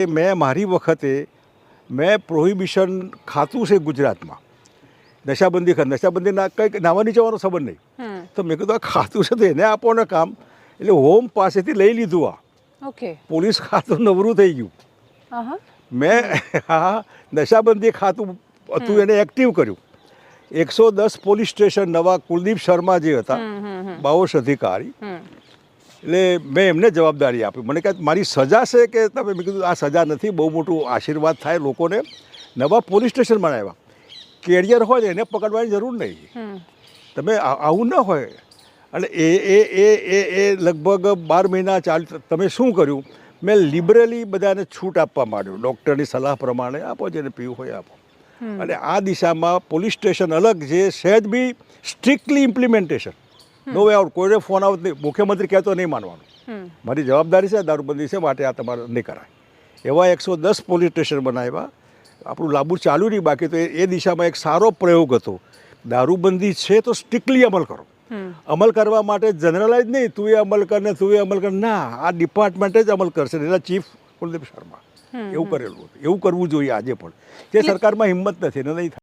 મેં મારી વખતે મેં પ્રોહિબિશન ખાતું છે ગુજરાતમાં, નશાબંધીના કંઈક નાવા નીચેવાનો સંબંધ નહીં. તો મેં કીધું આ ખાતું છે તો એને આપો ને કામ. એટલે હોમ પાસેથી લઈ લીધું. ઓકે. પોલીસ ખાતું નવરું થઈ ગયું. મેં નશાબંધી ખાતું હતું એને એક્ટિવ કર્યું. 110 પોલીસ સ્ટેશન નવા કુલદીપ શર્મા જે હતા બાઓશ અધિકારી, એટલે મેં એમને જવાબદારી આપી. મને કહે મારી સજા છે કે તમે? મેં કીધું આ સજા નથી, બહુ મોટું આશીર્વાદ થાય લોકોને. નવા પોલીસ સ્ટેશન બનાવ્યા. કેરિયર હોય એને પકડવાની જરૂર નહીં, તમે આવું ન હોય. અને એ લગભગ 12 મહિના ચાલ્યું. તમે શું કર્યું? મેં લિબરલી બધાને છૂટ આપવા માંડ્યું. ડૉક્ટરની સલાહ પ્રમાણે આપો, જેને પીવું હોય આપો. અને આ દિશામાં પોલીસ સ્ટેશન અલગ છે, સહેજ બી સ્ટ્રિક્ટલી ઇમ્પ્લિમેન્ટેશન. નો વે આઉટ. કોઈને ફોન આવત નહીં, મુખ્યમંત્રી કહેતો નહીં માનવાનું. મારી જવાબદારી છે, દારૂબંધી છે, માટે આ તમારે નહીં કરાય. એવા 110 પોલીસ સ્ટેશન બનાવ્યા. આપણું લાંબુ ચાલુ નહીં, બાકી તો એ દિશામાં એક સારો પ્રયોગ હતો. દારૂબંધી છે તો સ્ટ્રિક્ટલી અમલ કરો. અમલ કરવા માટે જનરલાઇઝ નહીં, તું એ અમલ કર ને તું એ અમલ કર. ના, આ ડિપાર્ટમેન્ટ જ અમલ કરશે. એના ચીફ કુલદીપ શર્મા એવું કરેલું હતું. એવું કરવું જોઈએ આજે પણ. જે સરકારમાં હિંમત નથી ને નહીં થાય.